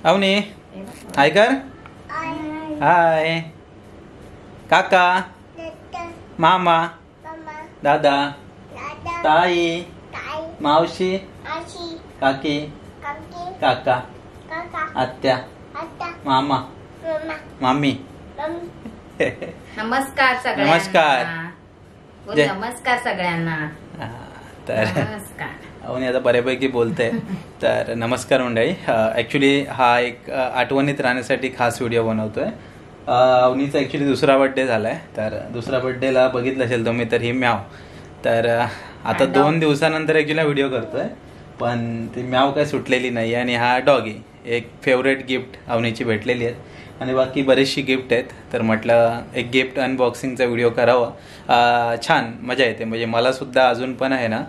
अवनी हाय कर. हाय काका मामा दादा ताई मावशी काकी काका आत्या मामा मामी. नमस्कार सगळ्यांना. नमस्कार. नमस्कार सगळ्यांना. तर नमस्कार. अवनी आता बऱ्यापैकी बोलते. तर नमस्कार मंडळी. ॲक्च्युली हा एक आठवणीत राहण्यासाठी खास व्हिडिओ बनवतोय. अवनीचा ॲक्च्युली दुसरा बड्डे झालाय. तर दुसऱ्या बड्डेला बघितलं असेल तुम्ही तर ही म्याव. तर आता 2 दिवसानंतर ॲक्च्युली व्हिडिओ करतोय पण ती म्याव काय सुटलेली नाही. आणि हा डॉगी एक फेवरेट गिफ्ट अवनीची भेटलेली आहे आणि बाकी बरेचशी गिफ्ट आहेत. तर म्हटलं एक गिफ्ट अनबॉक्सिंगचा व्हिडिओ करावा. छान मजा येते. म्हणजे मला सुद्धा अजून पण आहे ना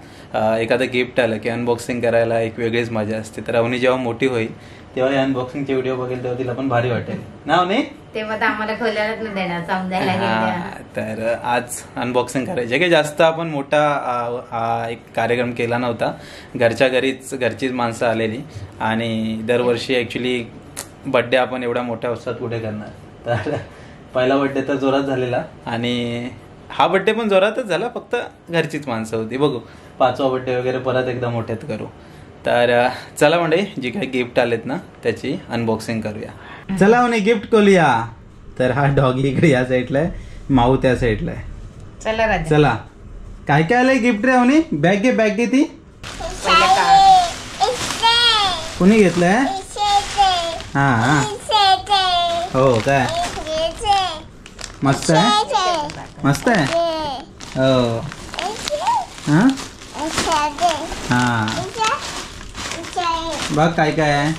एखादं गिफ्ट आलं की अनबॉक्सिंग करायला एक वेगळीच मजा असते. तर अवनी जेव्हा मोठी होईल तेव्हा या अनबॉक्सिंगचे व्हिडिओ बघेल तेव्हा तिला पण भारी वाटेल ना अवनी. तेव्हा तर आम्हाला खोलायलाच नाही देणार, समजायला. तर आज अनबॉक्सिंग करायचे की जास्त आपण मोठा एक कार्यक्रम केला नव्हता. घरच्या घरचीच माणसं आलेली आणि दरवर्षी ॲक्च्युली बड्डे आपण एवढ्या मोठ्या उत्साहात कुठे करणार. तर पहिला बड्डे तर जोरात झालेला आणि हा बड्डे पण जोरातच झाला, फक्त घरचीच माणसं होती. बघू 5वा बड्डे वगैरे परत एकदा मोठ्यात करू. तर चला मंडळी जी काही गिफ्ट आलेत ना त्याची अनबॉक्सिंग करूया. चला म्हणे गिफ्ट खोलूया. तर हा डॉगी इकडे या साईडला आहे, माऊ त्या साईडला आहे. चला राजा. चला काय काय आलंय गिफ्ट रे अवनी. बॅग घे ती. कुणी घेतलंय. हा हो काय मस्त आहे मस्त आहे. हो हा हा बघ काय काय आहे.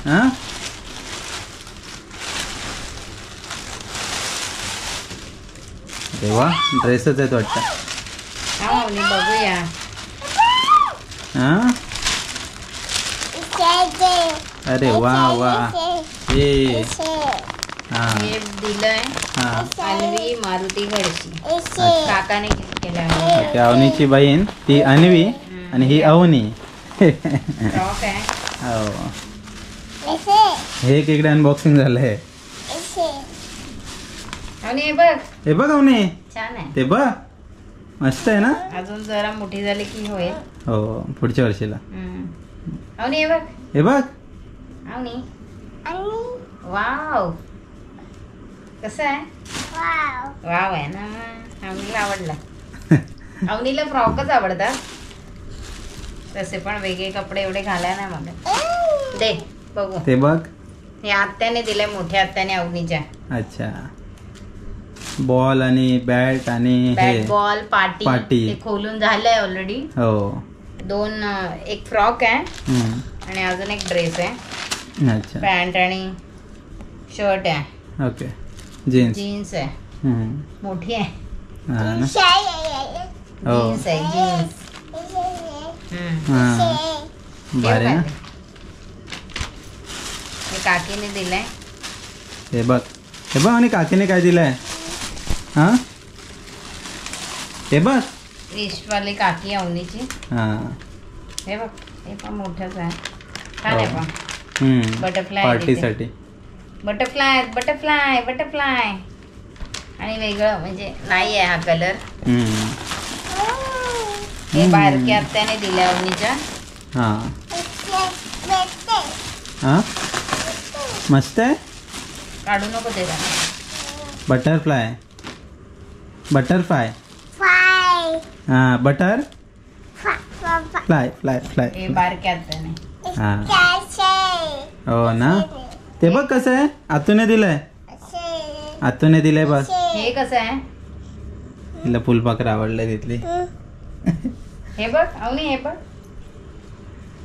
हा अरे वा ड्रेसच आहेत वाटतं. बघूया. हा अरे वा वा. हे हा दिलंय अन्वी मारुती घरची. काकाने गिफ्ट केलं. अवनीची बहीण ती अन्वी आणि ही अवनी. फ्रॉक आहे. हो हे इकडे अनबॉक्सिंग झालंय. अवनी हे बघ. हे बघ अवनी छान आहे. ते बघ मस्त आहे ना. अजून जरा मोठी झाली की होईल. हो पुढच्या वर्षीला. अवनी हे बघ. हे बघ अवनी वाव कसं आहे. वाव आहे ना. अवनीला आवडला. अवनीला फ्रॉकच आवडतात. तसे पण वेगळे कपडे एवढे घालाय नाही मला. दे बघू. ते बघ हे आत्याने दिलंय, मोठ्या आत्याने अवनीच्या. अच्छा बॉल आणि बॅट आणि बॅट बॉल पाटी ते खोलून झालंय ऑलरेडी. हो 2 एक फ्रॉक आहे आणि अजून एक ड्रेस आहे. अच्छा पॅन्ट आणि शर्ट आहे. ओके जीन्स आहे. मोठी आहे. जीन्स आहे जीन्स. भारी ना. काकीने दिलंय. हे बघ आणि काकीने काय दिलंय. हा हे बघ विशवाली काकी अवनीची. हा हे बघ हे पण मोठंच आहे. छान आहे पण. बटरफ्लाय पार्टीसाठी. बटरफ्लाय आणि वेगळं म्हणजे नाही आहे हा कलर. हे बारक्या आत्याने दिल्या अवनीच्या. हा मस्त आहे. काढू नको ते. बटरफ्लाय हा बटर फ्लाय. हे बारक्या आत्याने. हो ना. ते बघ कसं आहे. आतूने दिलंय बस. हे कसं आहे. तिला फुलपाखर आवडलंय तिथली. हे बघ अवनी हे बघ.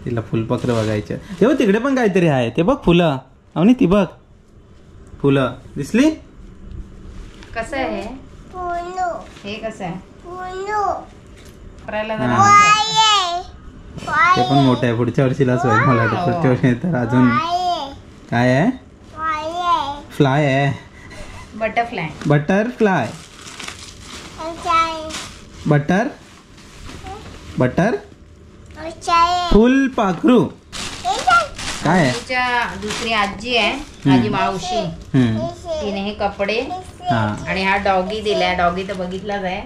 तिला फुलपाखर बघायचं. तेव्हा तिकडे पण काहीतरी आहे. ते बघ फुलं अवनी. ती बघ फुलं दिसली. कसं आहे हे कसं आहे. ते पण मोठं आहे. पुढच्या वर्षीलाच होईल मला वाटतं. पुढच्या वर्षी तर अजून काय आहे. फ्लाय आहे. बटरफ्लाय बटर फुलपाखरू काय आहे? तिच्या दुसरी आजी आहे, माझी मावशी, तिने हे कपडे आणि हा डॉगी दिलाय. डॉगी तर बघितलाच आहे,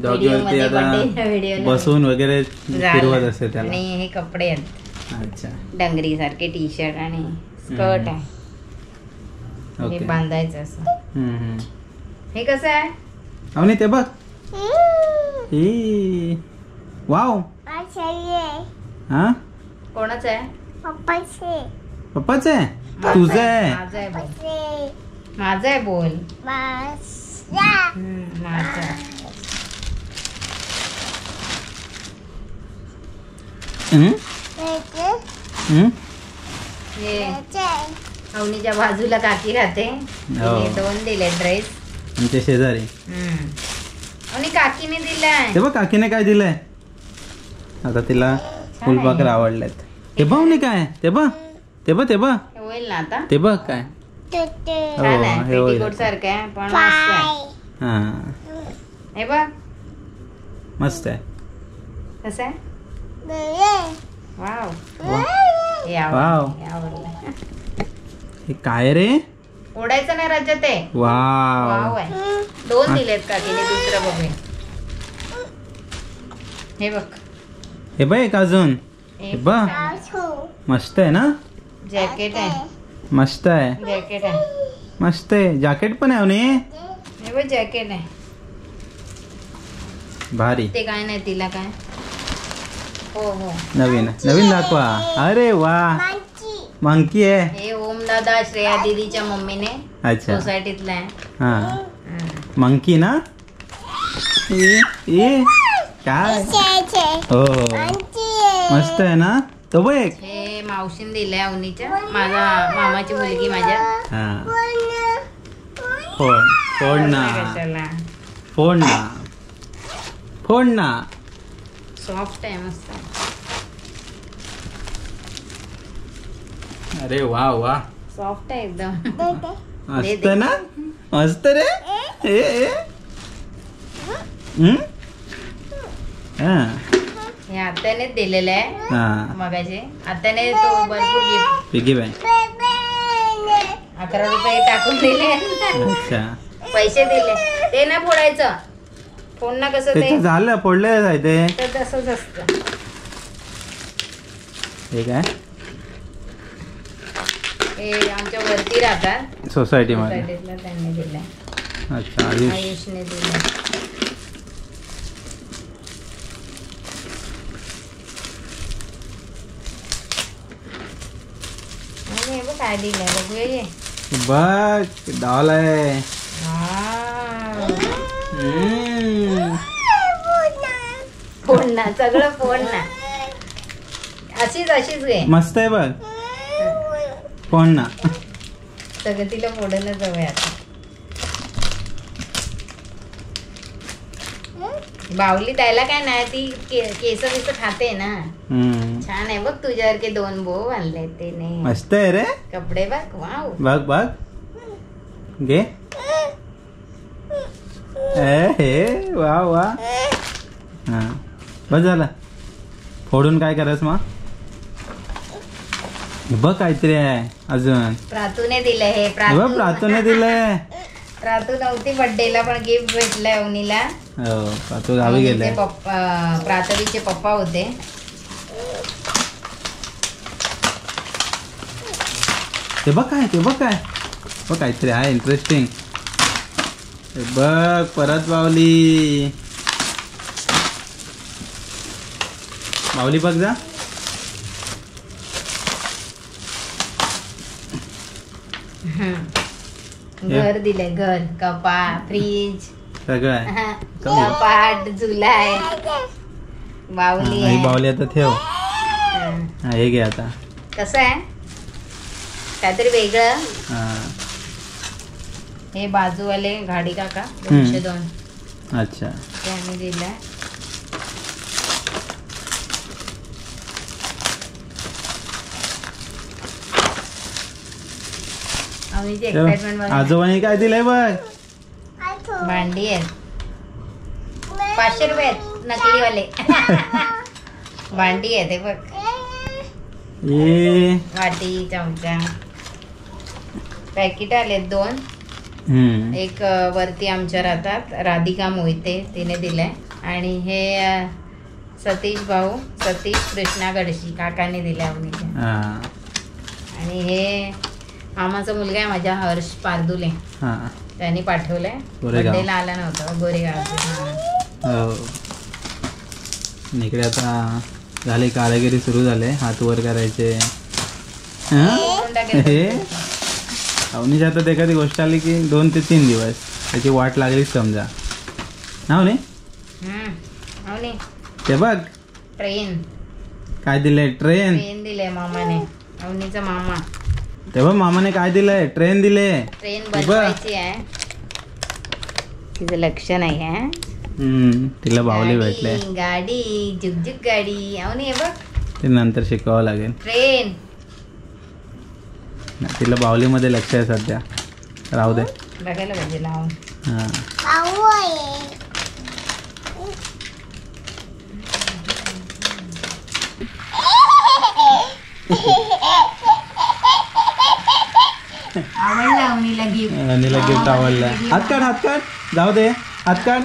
डॉगीवरती आता बसून वगैरे फिरवत असते त्याला. आणि हे कपडे आहेत, अच्छा, डंगरी सारखे टी शर्ट आणि स्कर्ट आहे. हे बांधायचं असं. हे कसं आहे अवनी ते बघ. वाव, हा कोणाचं आहे? पप्पाच आहे, तुझं आहे? माझं आहे बोल, माझं आहे बोल. माझं आहे. हे अवनीच्या बाजूला काकी राहते, तिने 2 दिले ड्रेस. आमच्या शेजारी आणि काकीने दिलाय. ते बघ काकीने काय दिलंय. आता तिला फुलपाखर आवडलेत. ते बघ नाही काय, ते बघ, ते बघ, ते बघ, होईल ना आता. ते बघ काय. छान आहे, पेटीकोट सारखं आहे पण मस्त आहे. हा, हे बघ मस्त आहे. कसं आहे? Wow, wow. हे काय रे? ओढायचं नाही राज्यात आहे. वाव, वाव आहे. 2 दिलेत काकीने, दुसरं बघूया. हे बघ, हे बघ एक अजून. हे बघ, मस्त आहे ना. जॅकेट आहे, मस्त आहे, जॅकेट आहे, मस्त आहे. जॅकेट पण आहे म्हणे. हे बघ जॅकेट आहे, भारी. ते काय नाही, तिला काय. हो हो, नवीन नवीन दाखवा. अरे वा, मंकी आहे. हे ओम दादा श्रेया दीदीच्या मम्मीने अच्छा, सोसायटीतला आहे. हा, मंकी ना. ए काय, हो मस्त आहे ना. तो बघ एक. हे मावशीने दिलंय अवनीच्या, माझा मामाची मुलगी माझ्या. हा, फोड ना, कशाला, फोड ना, फोड ना. सॉफ्ट आहे, मस्त आहे. अरे वा वा, सॉफ्ट आहे एकदम. मस्त ना, मस्त रे. हे आत्यानेच दिलेलं आहे हा, मगाचे. आत्याने तो भरपूर गिफ्ट, पिगी बँक. 11 रुपये टाकून दिले. अच्छा, पैसे दिले. ते ना फोडायचं, फोडणं कसं ते त्याचं झालं, फोडलेलं आहे ते. तर तसंच असतं. हे काय, हे आमच्या वरती राहतात सोसायटीमध्ये. सोसायटीतला, त्यांनी दिलंय. अच्छा, आयुष. आयुषने दिलंय. हे बघ काय दिलंय, बघूया ये. बघ, डॉल आहे. फोडणं, सगळं फोडणं. अशीच घे. मस्त आहे बघ, फोड ना. सगळं तिला फोडणच हवंय आता. बाहुली द्यायला काय नाही, ती केस बिस खाते ना. छान आहे बघ, तुझ्यासारखे 2 बो आणले तिने. मस्त आहे रे कपडे बघ. वाव, बघ बघ, घे. हे वा वा. हा, बस झालं. फोडून काय करायचं मग. बघ काहीतरी आहे अजून. प्रातूने दिलंय हे. बघ, प्रातूने दिलंय. प्रातू नव्हती बर्थडेला, पण गिफ्ट भेटलंय अवनीला. हो, प्रातू गावी गेले. प्रातवीचे पप्पा होते. ते बघ काय, ते बघ काय, बघ काहीतरी आहे इंटरेस्टिंग. बघ, परत बावली. बावली बघ जा. घर दिलंय, घर, कपाट, फ्रीज, सगळं आहे. कपाट, झुला आहे, बावली ही आहे. बावली आता ठेव. हा, हे घे आता. कसं आहे, काहीतरी वेगळं. हे बाजूवाले घाडी काका 202. अच्छा, ते आम्ही दिलंय. आजोबांनी काय दिलंय बघ. भांडी आहेत, 500 रुपये आहेत, नकलीवाले. भांडी आहे ते बघ. ये वाटी चमचा पॅकेट आलेत 2. एक वरती आमच्या राहतात राधिका मोहिते तिने दिलाय आणि हे सतीश भाऊ सतीश कृष्णा गडशी काकाने दिल्या अवनीच्या. आणि हे मामाचा मुलगा आहे माझ्या हर्ष पारदुले त्यांनी पाठवलंय. बर्थडेला आला नव्हता गोरेगाव. इकडे आता झाले कारागिरी सुरू झाले हात वर करायचे. अवनीच्या आता एखादी गोष्ट आली की 2 ते 3 दिवस त्याची वाट लागलीच समजा ना. अवनी ते बघ ट्रेन काय दिलंय. ट्रेन दिले मामाने अवनीचा मामा. तेव्हा मामाने काय दिलंय. ट्रेन दिले. ट्रेन बनवायची आहे तिचं लक्ष नाही आहे. तिला बाहुली भेटले. गाडी झुकझुक गाडी अवनी हे बघ ते नंतर शिकावं लागेल. ट्रेन तिला बाहुली मध्ये लक्ष आहे सध्या. राहू दे बघायला पाहिजे लावून. आवडला गिफ्ट आवडलं. हात काढ जाऊ दे हात काढ.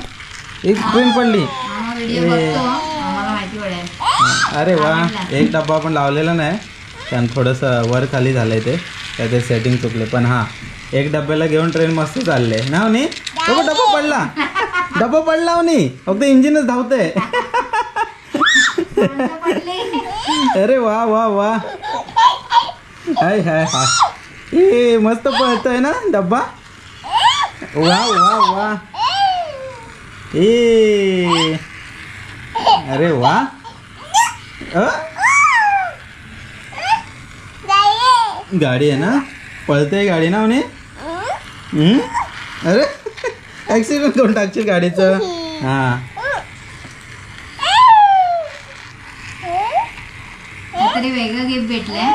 एक ट्रेन पडली. अरे वा एक डब्बा पण लावलेला नाही कारण थोडंसं वर खाली झालंय ते त्याचे सेटिंग चुकले. पण हा एक डब्याला घेऊन ट्रेन मस्त चालले ना. नाही डब्बा पडला नाही फक्त इंजिनच धावतंय. अरे वा वा वा हाय हाय हा ए मस्त पळतोय ना डब्बा. वा वा वा ए अरे वा गाडी आहे ना पळते गाडी ना म्हणे. अरे ऍक्सिडेंट करून टाकशील गाडीचं. हा तरी वेगळं गिफ्ट भेटलंय.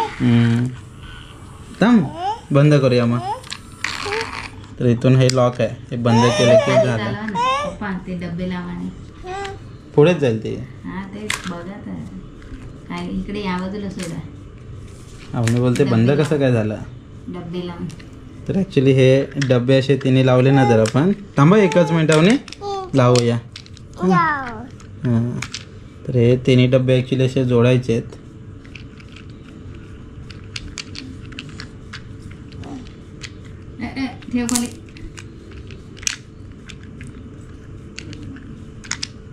थांब बंद करूया मग. तर इथून हे लॉक आहे हे बंद केलं की झालं. ते डब्बे लावाने पुढेच जाईल ते. हा तेच बघा तर काय इकडे या बाजूला सोडा. आपण बोलते बंद कसं काय झालं. डब्बे लावून तर ॲक्च्युली हे डबे असे तिने लावले ना जर आपण थांबा एकच मिनिटाने लावूया. हां तर हे तिन्ही डबे ॲक्च्युली असे जोडायचे आहेत.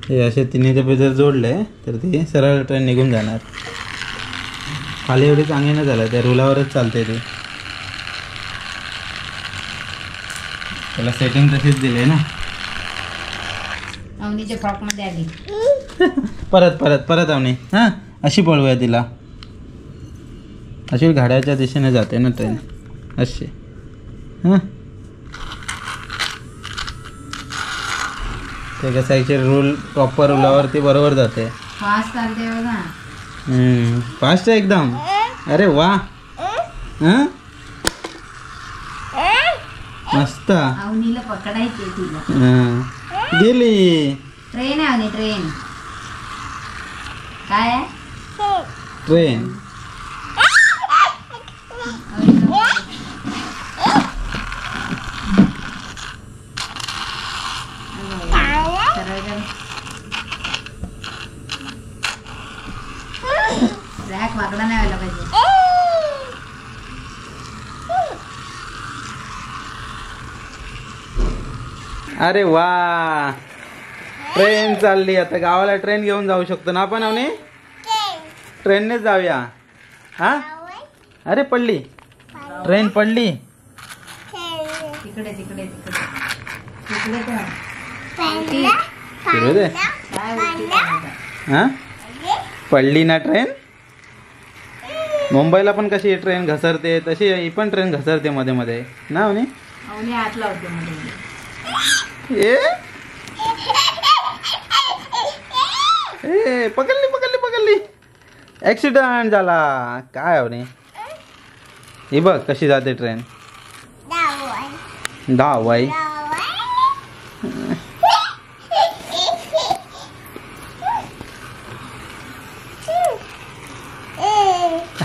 हे असे तिन्ही डबे जर जोडले तर ते सरळ ट्रेन निघून जाणार. खाली एवढी चांगली नाही झालं त्या रुलावरच चालते ते. त्याला सेटिंग तशीच दिली ना. अवनीच्या फ्रॉक मध्ये आली. परत परत परत अवनी हां अशी पळवूया तिला. अशी घड्याच्या दिशेने जाते ना ट्रेन अशी. हां ते कसं ॲक्च्युअली रूल प्रॉपर रुलावरती बरोबर जाते. फास्ट चालते बघा. फास्ट आहे एकदम. अरे वा हां मस्त. अवनीला पकडायचे तिला. गेली ट्रेन आहे अवनी ट्रेन. काय आहे ट्रेन. रॅक वाकडा नाही व्हायला पाहिजे. अरे वा ट्रेन चालली. आता गावाला ट्रेन घेऊन जाऊ शकतो ना आपण. अवनी ट्रेननेच जाऊया. हा अरे पडली ट्रेन पडली. तिकडे तिकडे तिकडे फिरू दे. हा पडली ना ट्रेन. मुंबईला पण कशी ट्रेन घसरते तशी ही पण ट्रेन घसरते मध्ये मध्ये ना. अवनी अवनी हात लावते मध्ये. ए पकडली पकडली पकडली. ऍक्सिडेंट झाला काय अवनी. ही बघ कशी जाते ट्रेन. धावाई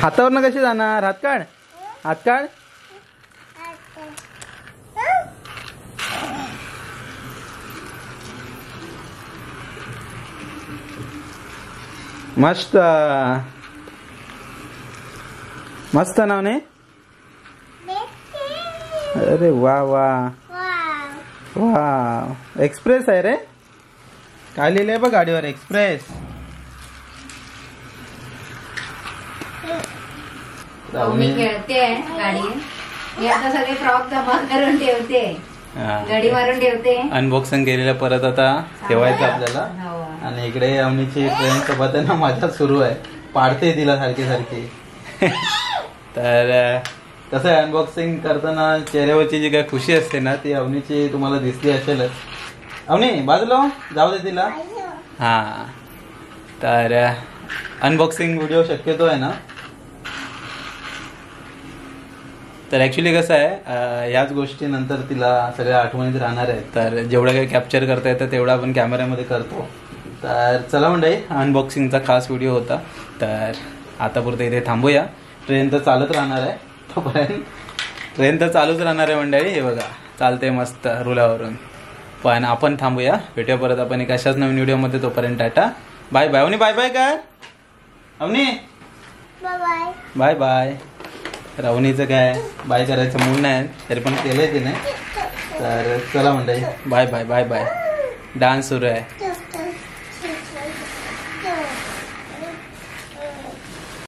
हातावरनं कशी जाणार? हात काढ, हात काढ. मस्त मस्त नाव ने. अरे वा वा वा. एक्सप्रेस आहे रे. काय लिहिलंय बघ गाडीवर? एक्सप्रेस. मी खेळते गाडी. मी आता सगळे फ्रॉक जमा करून ठेवते, गडी मारून ठेवते. अनबॉक्सिंग केलेलं परत आता ठेवायचं आपल्याला. आणि इकडे अवनीची फ्रेंड सोबत आहे ना मजा सुरू आहे. पाडते तिला सारखी सारखी. तर कसं आहे, अनबॉक्सिंग करताना चेहऱ्यावरची जी काही खुशी असते ना ती अवनीची तुम्हाला दिसली असेलच. अवनी बाजूला जाऊ दे तिला. हा, तर अनबॉक्सिंग व्हिडिओ शक्यतो आहे ना. तर ॲक्च्युली कसं आहे, याच गोष्टी नंतर तिला सगळ्या आठवणीत राहणार आहेत. तर जेवढं काही कॅप्चर करता येतं तेवढं आपण कॅमेऱ्यामध्ये करतो. तर चला मंडळी, अनबॉक्सिंगचा खास व्हिडिओ होता. तर आतापुरतं इथे थांबूया. ट्रेन तर चालत राहणार आहे तोपर्यंत. ट्रेन तर चालूच राहणार आहे मंडळी. हे बघा चालते मस्त रुलावरून. पण आपण थांबूया. भेटूया परत आपण एक अशाच नवीन व्हिडिओमध्ये. तोपर्यंत tata bye bye. Avani bye bye कर. Avani bye bye. अवनीचं काय बाय करायचं मूड नाही तरी पण केलंय तिने. तर चला मंडळी, bye bye bye bye. Dance सुरू आहे.